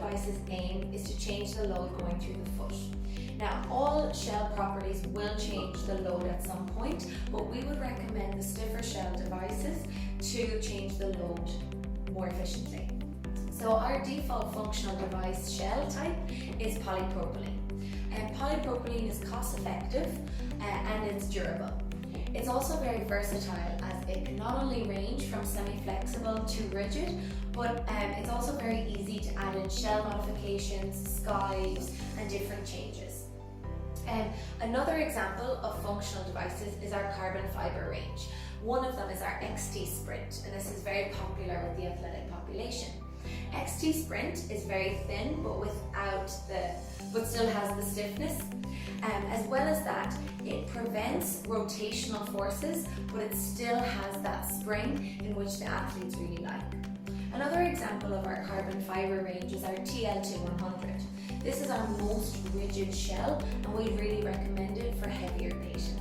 device's aim is to change the load going through the foot. Now, all shell properties will change the load at some point, but we would recommend the stiffer shell devices to change the load more efficiently. So our default functional device shell type is polypropylene. And polypropylene is cost effective and it's durable. It's also very versatile as it can not only range from semi-flexible to rigid, but it's also very easy to add in shell modifications, skives and different changes. Another example of functional devices is our Carbon Fibre range. One of them is our XT Sprint, and this is very popular with the athletic population. XT Sprint is very thin but still has the stiffness. As well as that, it prevents rotational forces, but it still has that spring in which the athletes really like. Another example of our Carbon Fibre range is our TL2100. This is our most rigid shell and we really recommend it for heavier patients.